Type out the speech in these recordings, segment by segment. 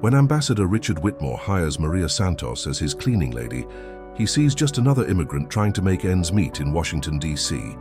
When Ambassador Richard Whitmore hires Maria Santos as his cleaning lady, he sees just another immigrant trying to make ends meet in Washington, D.C.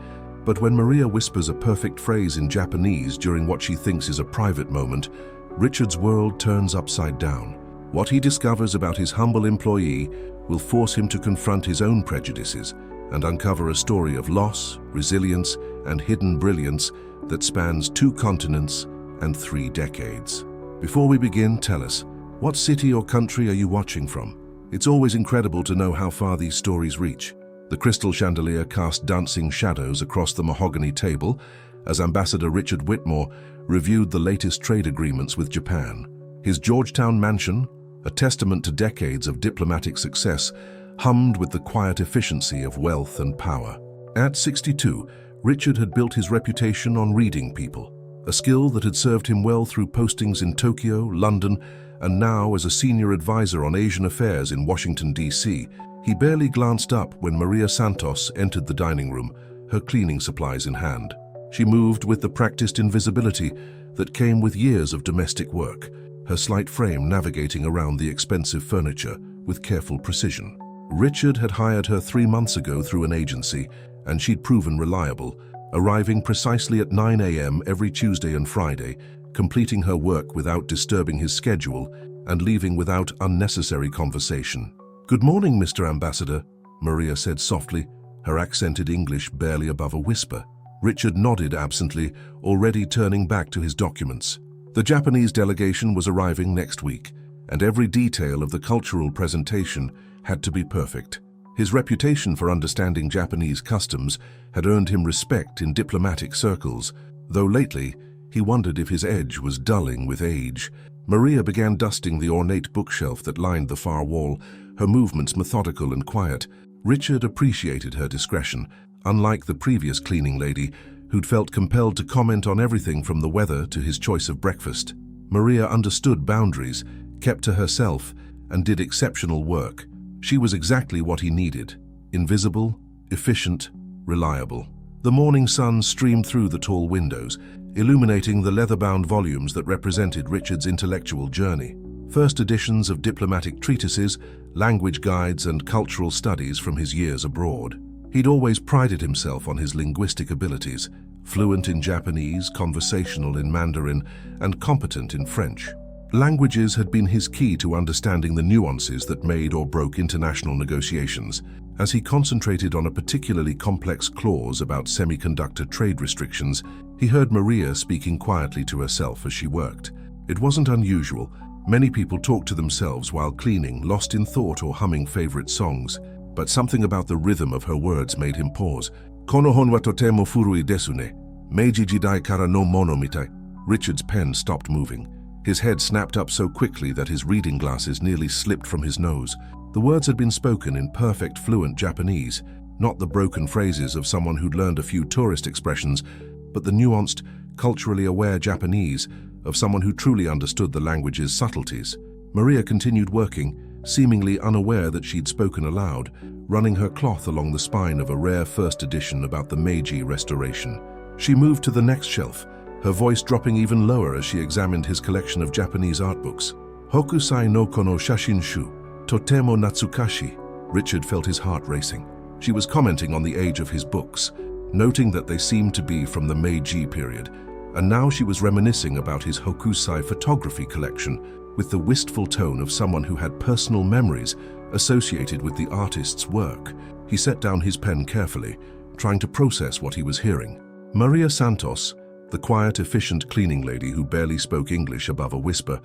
But when Maria whispers a perfect phrase in Japanese during what she thinks is a private moment, Richard's world turns upside down. What he discovers about his humble employee will force him to confront his own prejudices and uncover a story of loss, resilience, and hidden brilliance that spans 2 continents and 3 decades. Before we begin, tell us, what city or country are you watching from? It's always incredible to know how far these stories reach. The crystal chandelier cast dancing shadows across the mahogany table as Ambassador Richard Whitmore reviewed the latest trade agreements with Japan. His Georgetown mansion, a testament to decades of diplomatic success, hummed with the quiet efficiency of wealth and power. At 62, Richard had built his reputation on reading people, a skill that had served him well through postings in Tokyo, London, and now as a senior advisor on Asian affairs in Washington, D.C. He barely glanced up when Maria Santos entered the dining room, her cleaning supplies in hand. She moved with the practiced invisibility that came with years of domestic work, her slight frame navigating around the expensive furniture with careful precision. Richard had hired her 3 months ago through an agency, and she'd proven reliable, arriving precisely at 9 a.m. every Tuesday and Friday, completing her work without disturbing his schedule and leaving without unnecessary conversation. "Good morning, Mr. Ambassador," Maria said softly, her accented English barely above a whisper. Richard nodded absently, already turning back to his documents. The Japanese delegation was arriving next week, and every detail of the cultural presentation had to be perfect. His reputation for understanding Japanese customs had earned him respect in diplomatic circles, though lately he wondered if his edge was dulling with age. Maria began dusting the ornate bookshelf that lined the far wall, her movements methodical and quiet. Richard appreciated her discretion, unlike the previous cleaning lady, who'd felt compelled to comment on everything from the weather to his choice of breakfast. Maria understood boundaries, kept to herself, and did exceptional work. She was exactly what he needed: invisible, efficient, reliable. The morning sun streamed through the tall windows, illuminating the leather-bound volumes that represented Richard's intellectual journey. First editions of diplomatic treatises, language guides, and cultural studies from his years abroad. He'd always prided himself on his linguistic abilities, fluent in Japanese, conversational in Mandarin, and competent in French. Languages had been his key to understanding the nuances that made or broke international negotiations. As he concentrated on a particularly complex clause about semiconductor trade restrictions, he heard Maria speaking quietly to herself as she worked. It wasn't unusual. Many people talked to themselves while cleaning, lost in thought or humming favorite songs. But something about the rhythm of her words made him pause. "Kono hon wa totemo furui desu ne. Meiji jidai kara no mono mitai." Richard's pen stopped moving. His head snapped up so quickly that his reading glasses nearly slipped from his nose. The words had been spoken in perfect, fluent Japanese, not the broken phrases of someone who'd learned a few tourist expressions, but the nuanced, culturally aware Japanese of someone who truly understood the language's subtleties. Maria continued working, seemingly unaware that she'd spoken aloud, running her cloth along the spine of a rare first edition about the Meiji Restoration. She moved to the next shelf, her voice dropping even lower as she examined his collection of Japanese art books. "Hokusai no kono shashinshu, totemo natsukashi." Richard felt his heart racing. She was commenting on the age of his books, noting that they seemed to be from the Meiji period, and now she was reminiscing about his Hokusai photography collection, with the wistful tone of someone who had personal memories associated with the artist's work. He set down his pen carefully, trying to process what he was hearing. Maria Santos, the quiet, efficient cleaning lady who barely spoke English above a whisper,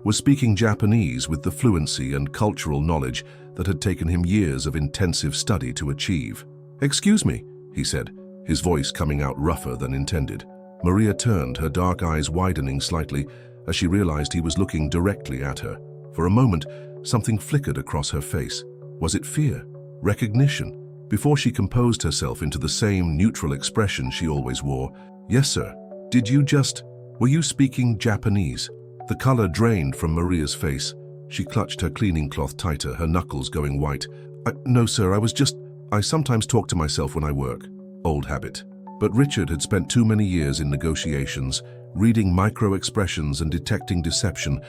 was speaking Japanese with the fluency and cultural knowledge that had taken him years of intensive study to achieve. "Excuse me," he said, his voice coming out rougher than intended. Maria turned, her dark eyes widening slightly as she realized he was looking directly at her. For a moment, something flickered across her face. Was it fear? Recognition? Before she composed herself into the same neutral expression she always wore. "Yes, sir. Were you speaking Japanese?" The color drained from Maria's face. She clutched her cleaning cloth tighter, her knuckles going white. No, sir, I sometimes talk to myself when I work." Old habit. But Richard had spent too many years in negotiations, reading micro-expressions and detecting deception,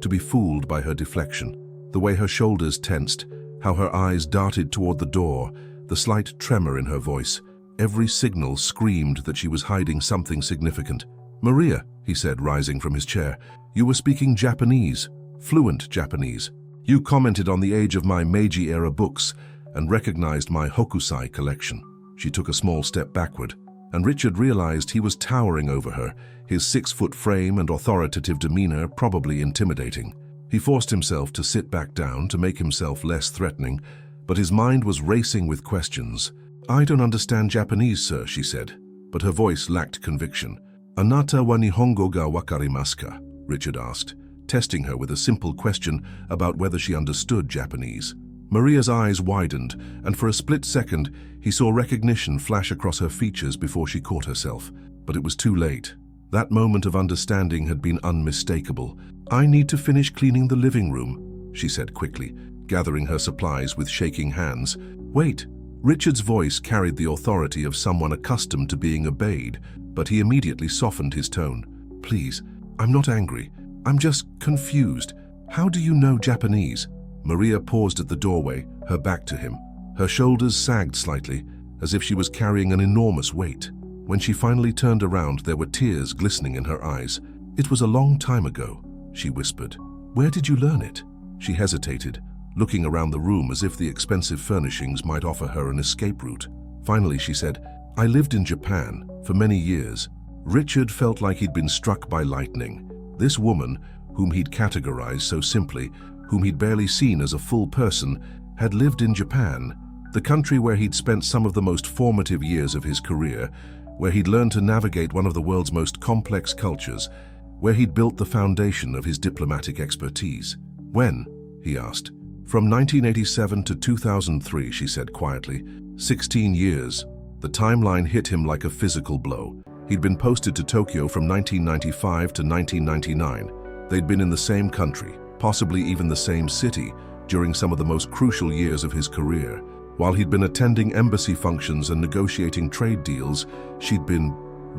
to be fooled by her deflection. The way her shoulders tensed, how her eyes darted toward the door, the slight tremor in her voice. Every signal screamed that she was hiding something significant. "Maria," he said, rising from his chair, "you were speaking Japanese, fluent Japanese. You commented on the age of my Meiji-era books and recognized my Hokusai collection." She took a small step backward, and Richard realized he was towering over her, his 6-foot frame and authoritative demeanor probably intimidating. He forced himself to sit back down to make himself less threatening, but his mind was racing with questions. "I don't understand Japanese, sir," she said, but her voice lacked conviction. "Anata wa Nihongo ga wakarimasu ka?" Richard asked, testing her with a simple question about whether she understood Japanese. Maria's eyes widened, and for a split second, he saw recognition flash across her features before she caught herself. But it was too late. That moment of understanding had been unmistakable. "I need to finish cleaning the living room," she said quickly, gathering her supplies with shaking hands. "Wait." Richard's voice carried the authority of someone accustomed to being obeyed, but he immediately softened his tone. "Please, I'm not angry. I'm just confused. How do you know Japanese?" Maria paused at the doorway, her back to him. Her shoulders sagged slightly, as if she was carrying an enormous weight. When she finally turned around, there were tears glistening in her eyes. "It was a long time ago," she whispered. "Where did you learn it?" She hesitated, looking around the room as if the expensive furnishings might offer her an escape route. Finally, she said, "I lived in Japan for many years." Richard felt like he'd been struck by lightning. This woman, whom he'd categorized so simply, whom he'd barely seen as a full person, had lived in Japan, the country where he'd spent some of the most formative years of his career, where he'd learned to navigate one of the world's most complex cultures, where he'd built the foundation of his diplomatic expertise. "When?" he asked. "From 1987 to 2003, she said quietly. 16 years. The timeline hit him like a physical blow. He'd been posted to Tokyo from 1995 to 1999. They'd been in the same country, possibly even the same city, during some of the most crucial years of his career. While he'd been attending embassy functions and negotiating trade deals, she'd been,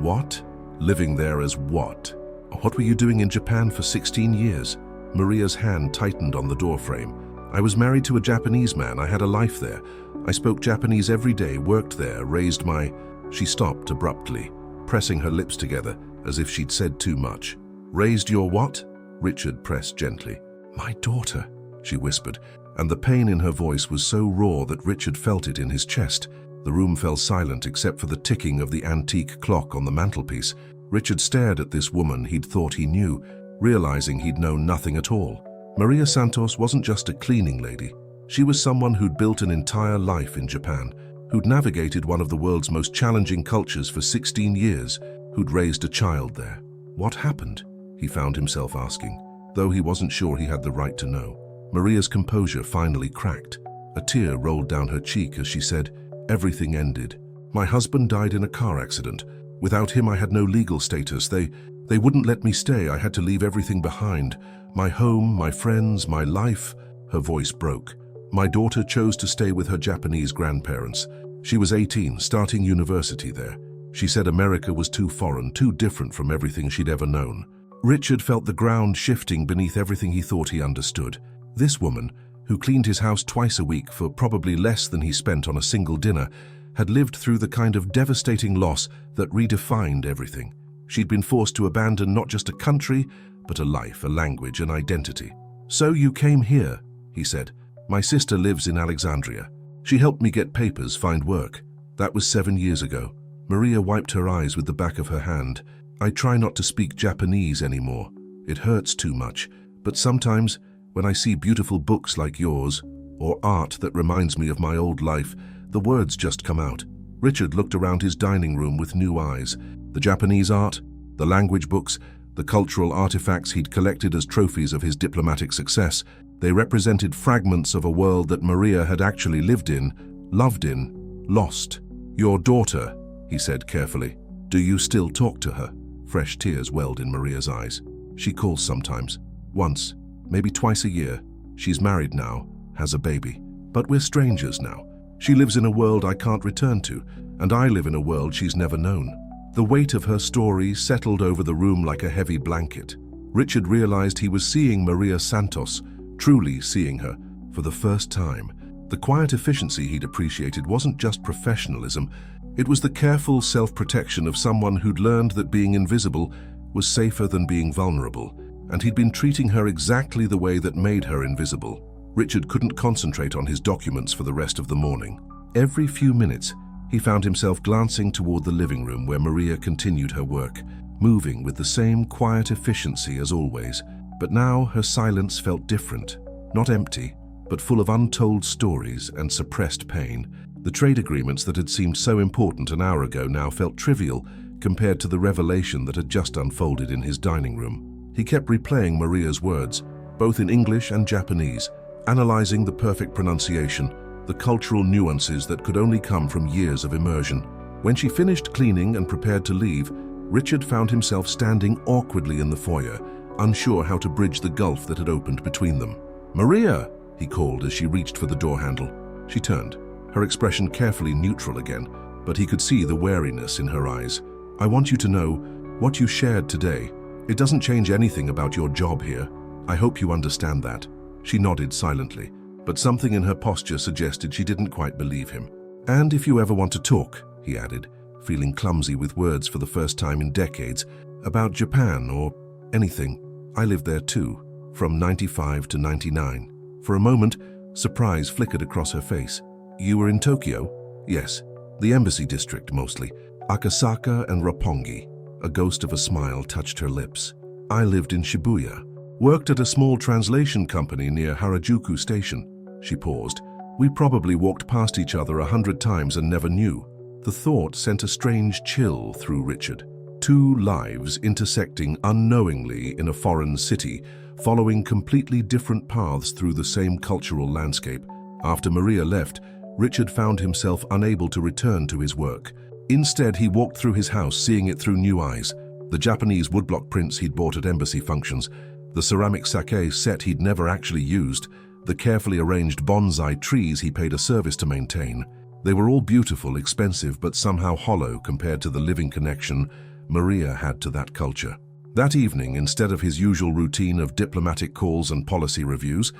what? Living there as what? What were you doing in Japan for 16 years? Maria's hand tightened on the doorframe. "I was married to a Japanese man. I had a life there. I spoke Japanese every day, worked there, raised my..." She stopped abruptly, pressing her lips together as if she'd said too much. "Raised your what?" Richard pressed gently. "My daughter," she whispered, and the pain in her voice was so raw that Richard felt it in his chest. The room fell silent except for the ticking of the antique clock on the mantelpiece. Richard stared at this woman he'd thought he knew, realizing he'd known nothing at all. Maria Santos wasn't just a cleaning lady. She was someone who'd built an entire life in Japan, who'd navigated one of the world's most challenging cultures for 16 years, who'd raised a child there. What happened? He found himself asking, though he wasn't sure he had the right to know. Maria's composure finally cracked. A tear rolled down her cheek as she said, "Everything ended. My husband died in a car accident. Without him, I had no legal status. They wouldn't let me stay. I had to leave everything behind. My home, my friends, my life." Her voice broke. "My daughter chose to stay with her Japanese grandparents. She was 18, starting university there. She said America was too foreign, too different from everything she'd ever known." Richard felt the ground shifting beneath everything he thought he understood. This woman, who cleaned his house twice a week for probably less than he spent on a single dinner, had lived through the kind of devastating loss that redefined everything. She'd been forced to abandon not just a country, but a life, a language, an identity. "So you came here," he said. "My sister lives in Alexandria. She helped me get papers, find work. That was 7 years ago." Maria wiped her eyes with the back of her hand. "I try not to speak Japanese anymore. It hurts too much. But sometimes, when I see beautiful books like yours, or art that reminds me of my old life, the words just come out." Richard looked around his dining room with new eyes. The Japanese art, the language books, the cultural artifacts he'd collected as trophies of his diplomatic success, they represented fragments of a world that Maria had actually lived in, loved in, lost. "Your daughter," he said carefully. "Do you still talk to her?" Fresh tears welled in Maria's eyes. "She calls sometimes. Once, maybe twice a year. She's married now, has a baby. But we're strangers now. She lives in a world I can't return to, and I live in a world she's never known." The weight of her story settled over the room like a heavy blanket. Richard realized he was seeing Maria Santos, truly seeing her, for the first time. The quiet efficiency he'd appreciated wasn't just professionalism, it was the careful self-protection of someone who'd learned that being invisible was safer than being vulnerable, and he'd been treating her exactly the way that made her invisible. Richard couldn't concentrate on his documents for the rest of the morning. Every few minutes, he found himself glancing toward the living room where Maria continued her work, moving with the same quiet efficiency as always. But now her silence felt different, not empty, but full of untold stories and suppressed pain. The trade agreements that had seemed so important an hour ago now felt trivial compared to the revelation that had just unfolded in his dining room. He kept replaying Maria's words, both in English and Japanese, analyzing the perfect pronunciation, the cultural nuances that could only come from years of immersion. When she finished cleaning and prepared to leave, Richard found himself standing awkwardly in the foyer, unsure how to bridge the gulf that had opened between them. "Maria!" he called as she reached for the door handle. She turned, her expression carefully neutral again, but he could see the wariness in her eyes. "I want you to know, what you shared today, it doesn't change anything about your job here. I hope you understand that." She nodded silently, but something in her posture suggested she didn't quite believe him. "And if you ever want to talk," he added, feeling clumsy with words for the first time in decades, "about Japan or anything, I lived there too, from 95 to 99. For a moment, surprise flickered across her face. "You were in Tokyo?" "Yes, the embassy district mostly, Akasaka and Roppongi." A ghost of a smile touched her lips. "I lived in Shibuya. Worked at a small translation company near Harajuku Station." She paused. "We probably walked past each other 100 times and never knew." The thought sent a strange chill through Richard. Two lives intersecting unknowingly in a foreign city, following completely different paths through the same cultural landscape. After Maria left, Richard found himself unable to return to his work. Instead, he walked through his house, seeing it through new eyes. The Japanese woodblock prints he'd bought at embassy functions, the ceramic sake set he'd never actually used, the carefully arranged bonsai trees he paid a service to maintain. They were all beautiful, expensive, but somehow hollow compared to the living connection Maria had to that culture. That evening, instead of his usual routine of diplomatic calls and policy reviews,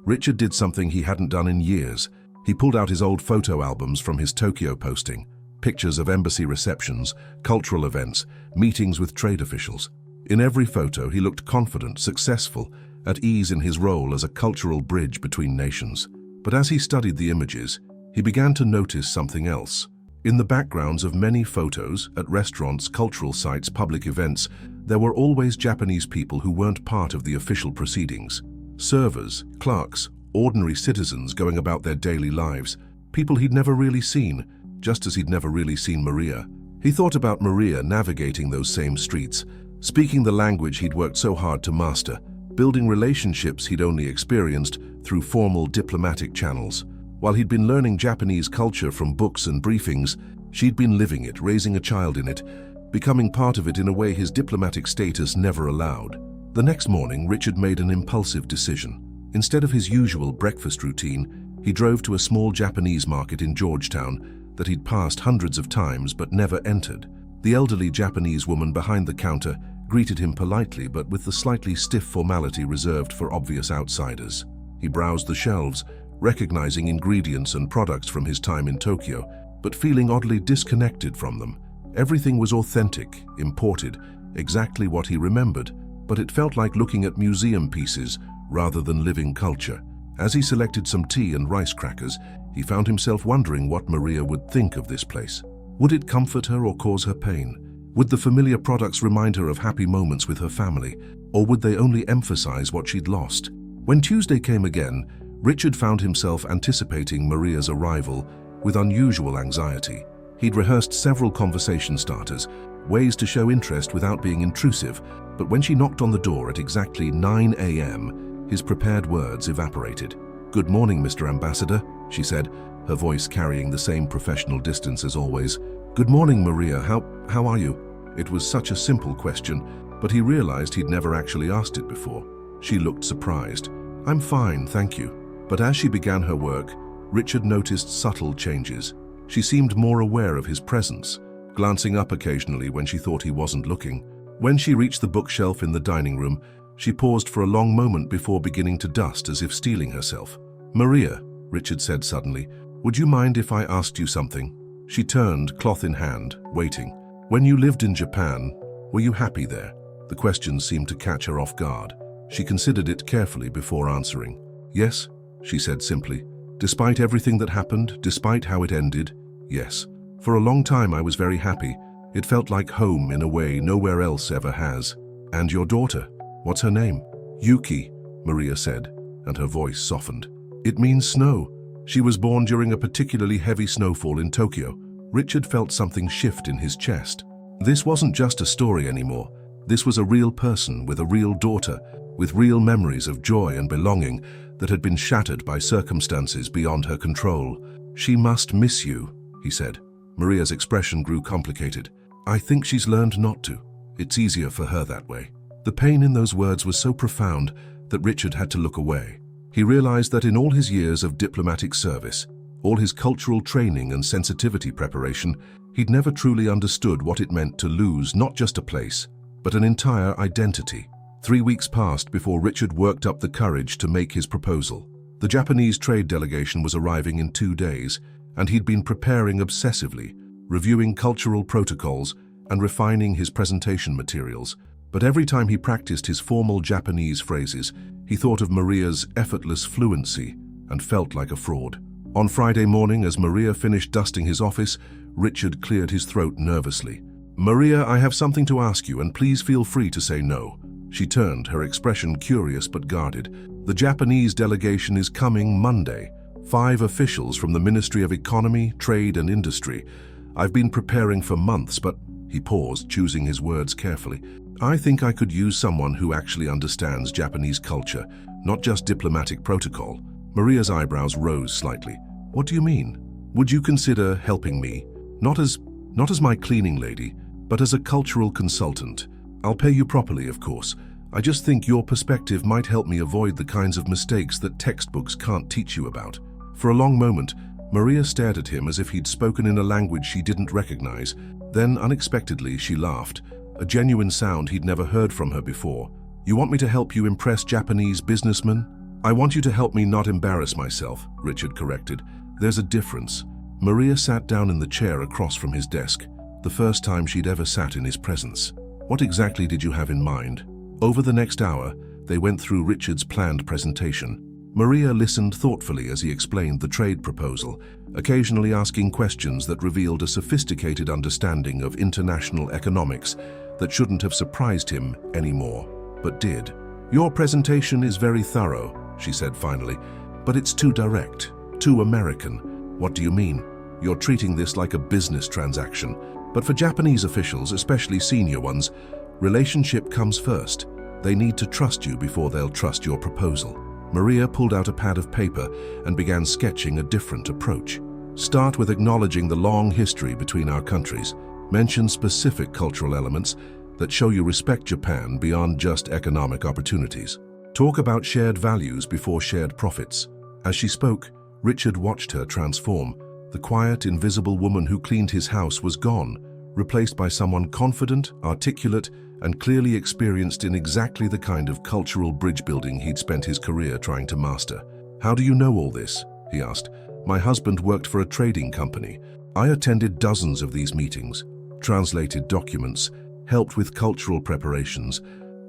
Richard did something he hadn't done in years. He pulled out his old photo albums from his Tokyo posting, pictures of embassy receptions, cultural events, meetings with trade officials. In every photo, he looked confident, successful, at ease in his role as a cultural bridge between nations. But as he studied the images, he began to notice something else. In the backgrounds of many photos, at restaurants, cultural sites, public events, there were always Japanese people who weren't part of the official proceedings. Servers, clerks, ordinary citizens going about their daily lives, people he'd never really seen, just as he'd never really seen Maria. He thought about Maria navigating those same streets, speaking the language he'd worked so hard to master, building relationships he'd only experienced through formal diplomatic channels. While he'd been learning Japanese culture from books and briefings, she'd been living it, raising a child in it, becoming part of it in a way his diplomatic status never allowed. The next morning, Richard made an impulsive decision. Instead of his usual breakfast routine, he drove to a small Japanese market in Georgetown that he'd passed hundreds of times but never entered. The elderly Japanese woman behind the counter greeted him politely but with the slightly stiff formality reserved for obvious outsiders. He browsed the shelves, recognizing ingredients and products from his time in Tokyo, but feeling oddly disconnected from them. Everything was authentic, imported, exactly what he remembered, but it felt like looking at museum pieces rather than living culture. As he selected some tea and rice crackers, he found himself wondering what Maria would think of this place. Would it comfort her or cause her pain? Would the familiar products remind her of happy moments with her family, or would they only emphasize what she'd lost? When Tuesday came again, Richard found himself anticipating Maria's arrival with unusual anxiety. He'd rehearsed several conversation starters, ways to show interest without being intrusive, but when she knocked on the door at exactly 9 a.m., his prepared words evaporated. "Good morning, Mr. Ambassador," she said, her voice carrying the same professional distance as always. "Good morning, Maria. How are you?" It was such a simple question, but he realized he'd never actually asked it before. She looked surprised. "I'm fine, thank you." But as she began her work, Richard noticed subtle changes. She seemed more aware of his presence, glancing up occasionally when she thought he wasn't looking. When she reached the bookshelf in the dining room, She paused for a long moment before beginning to dust as if steeling herself. "Maria," Richard said suddenly, "would you mind if I asked you something?" She turned, cloth in hand, waiting. "When you lived in Japan, were you happy there?" The question seemed to catch her off guard. She considered it carefully before answering. "Yes," she said simply. "Despite everything that happened, despite how it ended, yes. For a long time I was very happy. It felt like home in a way nowhere else ever has." "And your daughter? What's her name?" "Yuki," Maria said, and her voice softened. "It means snow. She was born during a particularly heavy snowfall in Tokyo." Richard felt something shift in his chest. This wasn't just a story anymore. This was a real person with a real daughter, with real memories of joy and belonging that had been shattered by circumstances beyond her control. "She must miss you," he said. Maria's expression grew complicated. "I think she's learned not to. It's easier for her that way." The pain in those words was so profound that Richard had to look away. He realized that in all his years of diplomatic service, all his cultural training and sensitivity preparation, he'd never truly understood what it meant to lose not just a place, but an entire identity. 3 weeks passed before Richard worked up the courage to make his proposal. The Japanese trade delegation was arriving in 2 days, and he'd been preparing obsessively, reviewing cultural protocols and refining his presentation materials. But every time he practiced his formal Japanese phrases, he thought of Maria's effortless fluency and felt like a fraud. On Friday morning, as Maria finished dusting his office, Richard cleared his throat nervously. "Maria, I have something to ask you, and please feel free to say no." She turned, her expression curious but guarded. "The Japanese delegation is coming Monday. 5 officials from the Ministry of Economy, Trade and Industry. I've been preparing for months, but..." He paused, choosing his words carefully. "I think I could use someone who actually understands Japanese culture, not just diplomatic protocol." Maria's eyebrows rose slightly. "What do you mean? Would you consider helping me? Not as my cleaning lady, but as a cultural consultant. I'll pay you properly, of course. I just think your perspective might help me avoid the kinds of mistakes that textbooks can't teach you about." For a long moment, Maria stared at him as if he'd spoken in a language she didn't recognize. Then, unexpectedly, she laughed, a genuine sound he'd never heard from her before. "You want me to help you impress Japanese businessmen?" "I want you to help me not embarrass myself," Richard corrected. "There's a difference." Maria sat down in the chair across from his desk, the first time she'd ever sat in his presence. "What exactly did you have in mind?" Over the next hour, they went through Richard's planned presentation. Maria listened thoughtfully as he explained the trade proposal, occasionally asking questions that revealed a sophisticated understanding of international economics that shouldn't have surprised him anymore, but did. "Your presentation is very thorough," she said finally, "but it's too direct, too American." "What do you mean?" "You're treating this like a business transaction. But for Japanese officials, especially senior ones, relationship comes first. They need to trust you before they'll trust your proposal." Maria pulled out a pad of paper and began sketching a different approach. "Start with acknowledging the long history between our countries. Mention specific cultural elements that show you respect Japan beyond just economic opportunities. Talk about shared values before shared profits." As she spoke, Richard watched her transform. The quiet, invisible woman who cleaned his house was gone, replaced by someone confident, articulate, and clearly experienced in exactly the kind of cultural bridge building he'd spent his career trying to master. "How do you know all this?" he asked. "My husband worked for a trading company. I attended dozens of these meetings, translated documents, helped with cultural preparations.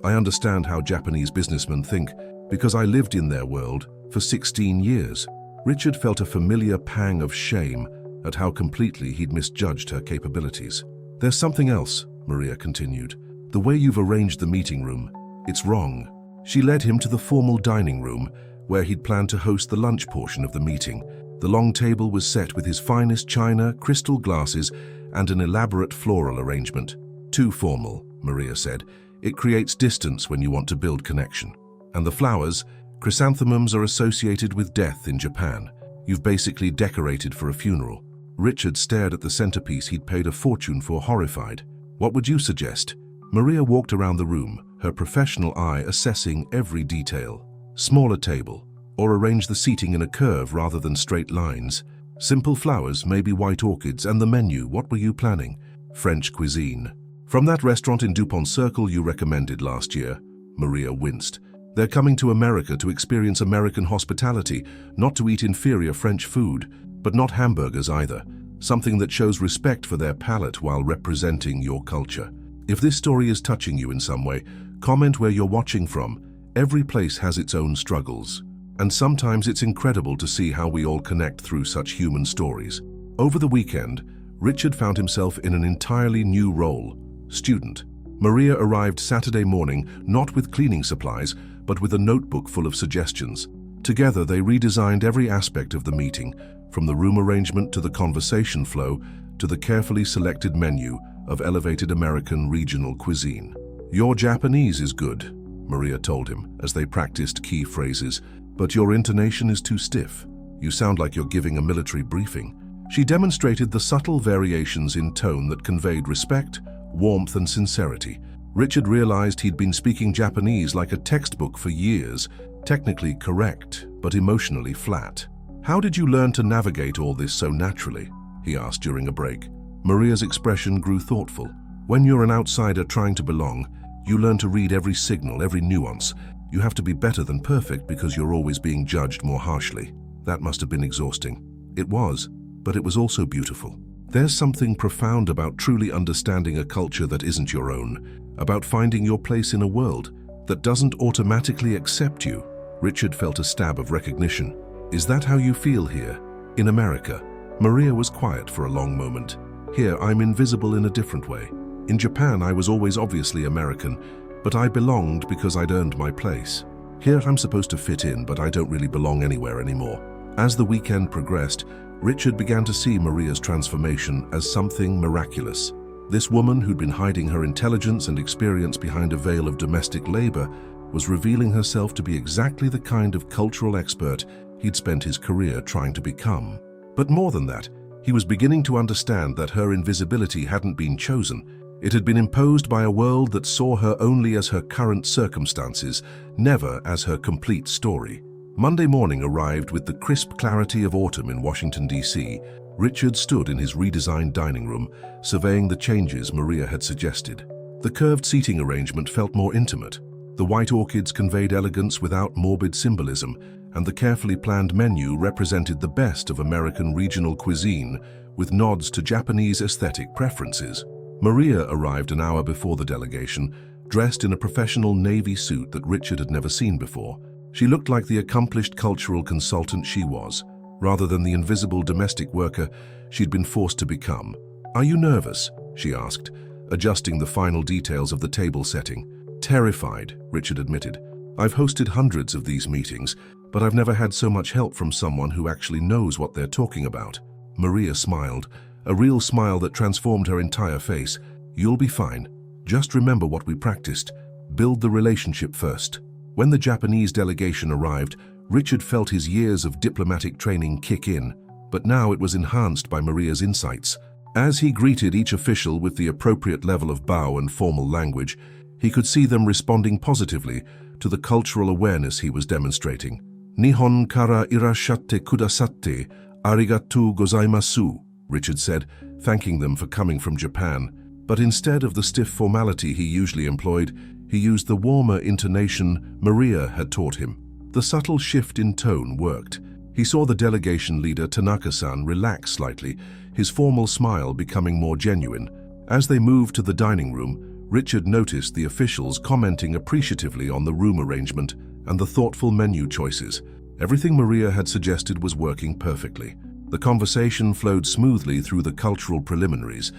I understand how Japanese businessmen think because I lived in their world for 16 years. Richard felt a familiar pang of shame at how completely he'd misjudged her capabilities. "There's something else," Maria continued. "The way you've arranged the meeting room, it's wrong." She led him to the formal dining room, where he'd planned to host the lunch portion of the meeting. The long table was set with his finest china, crystal glasses, and an elaborate floral arrangement. "Too formal," Maria said. "It creates distance when you want to build connection. And the flowers, chrysanthemums are associated with death in Japan. You've basically decorated for a funeral." Richard stared at the centerpiece he'd paid a fortune for, horrified. "What would you suggest?" Maria walked around the room, her professional eye assessing every detail. "Smaller table, or arrange the seating in a curve rather than straight lines. Simple flowers, maybe white orchids, and the menu, what were you planning?" "French cuisine. From that restaurant in Dupont Circle you recommended last year," Maria winced. "They're coming to America to experience American hospitality, not to eat inferior French food, but not hamburgers either. Something that shows respect for their palate while representing your culture." If this story is touching you in some way, comment where you're watching from. Every place has its own struggles. And sometimes it's incredible to see how we all connect through such human stories. Over the weekend, Richard found himself in an entirely new role: student. Maria arrived Saturday morning not with cleaning supplies, but with a notebook full of suggestions. Together, they redesigned every aspect of the meeting, from the room arrangement to the conversation flow to the carefully selected menu of elevated American regional cuisine. "Your Japanese is good," Maria told him as they practiced key phrases, "but your intonation is too stiff. You sound like you're giving a military briefing." She demonstrated the subtle variations in tone that conveyed respect, warmth, and sincerity. Richard realized he'd been speaking Japanese like a textbook for years, technically correct, but emotionally flat. "How did you learn to navigate all this so naturally?" he asked during a break. Maria's expression grew thoughtful. "When you're an outsider trying to belong, you learn to read every signal, every nuance. You have to be better than perfect because you're always being judged more harshly." That must have been exhausting. It was, but it was also beautiful. There's something profound about truly understanding a culture that isn't your own, about finding your place in a world that doesn't automatically accept you. Richard felt a stab of recognition. "Is that how you feel here, in America?" Maria was quiet for a long moment. "Here, I'm invisible in a different way. In Japan, I was always obviously American, but I belonged because I'd earned my place. Here, I'm supposed to fit in, but I don't really belong anywhere anymore." As the weekend progressed, Richard began to see Maria's transformation as something miraculous. This woman who'd been hiding her intelligence and experience behind a veil of domestic labor was revealing herself to be exactly the kind of cultural expert he'd spent his career trying to become. But more than that, he was beginning to understand that her invisibility hadn't been chosen. It had been imposed by a world that saw her only as her current circumstances, never as her complete story. Monday morning arrived with the crisp clarity of autumn in Washington, D.C. Richard stood in his redesigned dining room, surveying the changes Maria had suggested. The curved seating arrangement felt more intimate. The white orchids conveyed elegance without morbid symbolism, and the carefully planned menu represented the best of American regional cuisine, with nods to Japanese aesthetic preferences. Maria arrived an hour before the delegation, dressed in a professional navy suit that Richard had never seen before. She looked like the accomplished cultural consultant she was, rather than the invisible domestic worker she'd been forced to become. "Are you nervous?" she asked, adjusting the final details of the table setting. "Terrified," Richard admitted. "I've hosted hundreds of these meetings, but I've never had so much help from someone who actually knows what they're talking about." Maria smiled, a real smile that transformed her entire face. "You'll be fine. Just remember what we practiced. Build the relationship first." When the Japanese delegation arrived, Richard felt his years of diplomatic training kick in, but now it was enhanced by Maria's insights. As he greeted each official with the appropriate level of bow and formal language, he could see them responding positively to the cultural awareness he was demonstrating. "Nihon kara irashatte kudasatte, arigatou gozaimasu," Richard said, thanking them for coming from Japan. But instead of the stiff formality he usually employed, he used the warmer intonation Maria had taught him. The subtle shift in tone worked. He saw the delegation leader Tanaka-san relax slightly, his formal smile becoming more genuine. As they moved to the dining room, Richard noticed the officials commenting appreciatively on the room arrangement and the thoughtful menu choices. Everything Maria had suggested was working perfectly. The conversation flowed smoothly through the cultural preliminaries,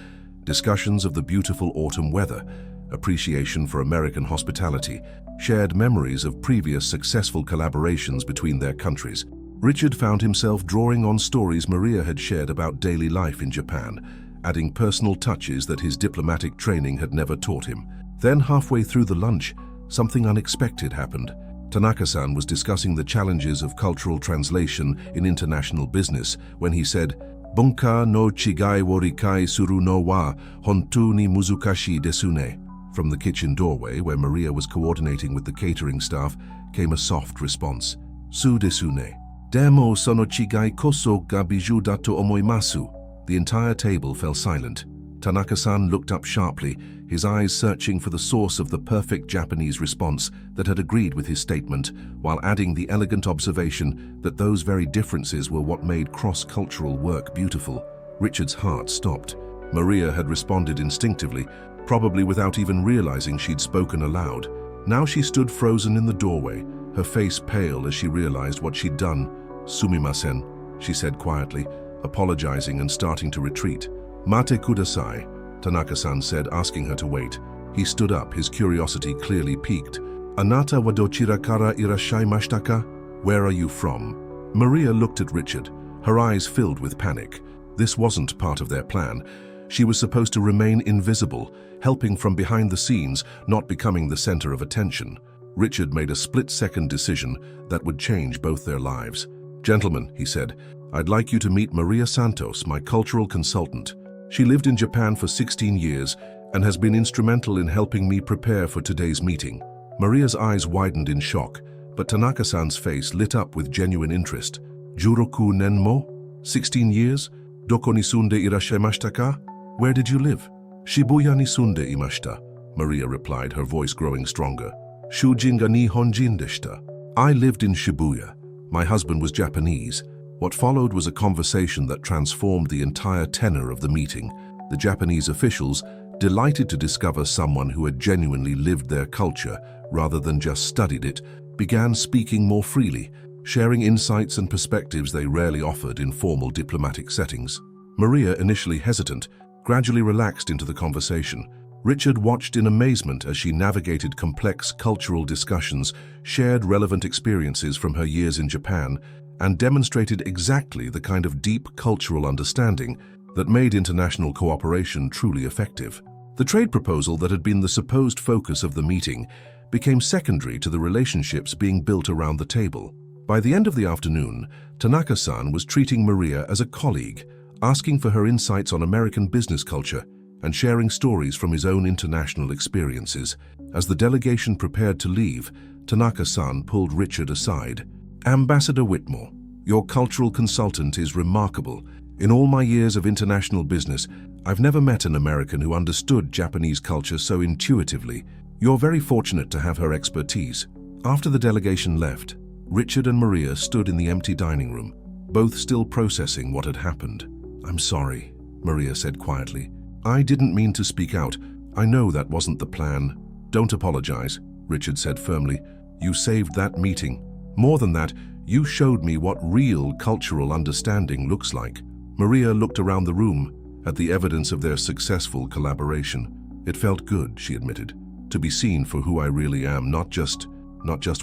discussions of the beautiful autumn weather, appreciation for American hospitality, shared memories of previous successful collaborations between their countries. Richard found himself drawing on stories Maria had shared about daily life in Japan, adding personal touches that his diplomatic training had never taught him. Then, halfway through the lunch, something unexpected happened. Tanaka-san was discussing the challenges of cultural translation in international business when he said, "Bunka no chigai wo rikai suru no wa hontou ni muzukashi desu ne." From the kitchen doorway, where Maria was coordinating with the catering staff, came a soft response. "Su desu ne. Demo sono chigai koso ga biju da to omoimasu." The entire table fell silent. Tanaka-san looked up sharply, his eyes searching for the source of the perfect Japanese response that had agreed with his statement, while adding the elegant observation that those very differences were what made cross-cultural work beautiful. Richard's heart stopped. Maria had responded instinctively, probably without even realizing she'd spoken aloud. Now she stood frozen in the doorway, her face pale as she realized what she'd done. "Sumimasen," she said quietly, apologizing and starting to retreat. "Mate kudasai," Tanaka-san said, asking her to wait. He stood up, his curiosity clearly piqued. "Anata wa dochira kara irashaimashita ka? Where are you from?" Maria looked at Richard, her eyes filled with panic. This wasn't part of their plan. She was supposed to remain invisible, helping from behind the scenes, not becoming the center of attention. Richard made a split-second decision that would change both their lives. "Gentlemen," he said, "I'd like you to meet Maria Santos, my cultural consultant. She lived in Japan for 16 years and has been instrumental in helping me prepare for today's meeting." Maria's eyes widened in shock, but Tanaka-san's face lit up with genuine interest. "Juroku nen mo? 16 years? Doko ni sunde irashaimashita ka? Where did you live?" "Shibuya ni sunde imashita," Maria replied, her voice growing stronger. "Shujin ga Nihonjin deshita." "I lived in Shibuya. My husband was Japanese." What followed was a conversation that transformed the entire tenor of the meeting. The Japanese officials, delighted to discover someone who had genuinely lived their culture rather than just studied it, began speaking more freely, sharing insights and perspectives they rarely offered in formal diplomatic settings. Maria, initially hesitant, gradually relaxed into the conversation. Richard watched in amazement as she navigated complex cultural discussions, shared relevant experiences from her years in Japan, and demonstrated exactly the kind of deep cultural understanding that made international cooperation truly effective. The trade proposal that had been the supposed focus of the meeting became secondary to the relationships being built around the table. By the end of the afternoon, Tanaka-san was treating Maria as a colleague, asking for her insights on American business culture and sharing stories from his own international experiences. As the delegation prepared to leave, Tanaka-san pulled Richard aside. "Ambassador Whitmore, your cultural consultant is remarkable. In all my years of international business, I've never met an American who understood Japanese culture so intuitively. You're very fortunate to have her expertise." After the delegation left, Richard and Maria stood in the empty dining room, both still processing what had happened. "I'm sorry," Maria said quietly. "I didn't mean to speak out. I know that wasn't the plan." "Don't apologize," Richard said firmly. "You saved that meeting. More than that, you showed me what real cultural understanding looks like." Maria looked around the room at the evidence of their successful collaboration. "It felt good," she admitted, "to be seen for who I really am, not just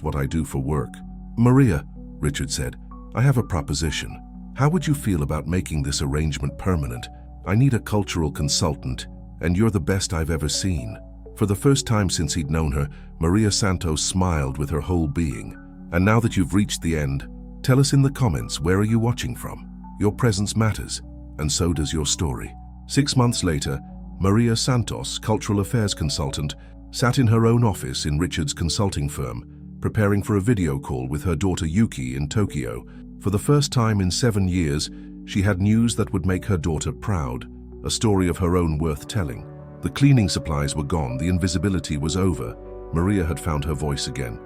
what I do for work." "Maria," Richard said, "I have a proposition. How would you feel about making this arrangement permanent? I need a cultural consultant, and you're the best I've ever seen." For the first time since he'd known her, Maria Santos smiled with her whole being. "And now that you've reached the end, tell us in the comments, where are you watching from? Your presence matters, and so does your story." 6 months later, Maria Santos, cultural affairs consultant, sat in her own office in Richard's consulting firm, preparing for a video call with her daughter Yuki in Tokyo. For the first time in 7 years, she had news that would make her daughter proud, a story of her own worth telling. The cleaning supplies were gone, the invisibility was over. Maria had found her voice again.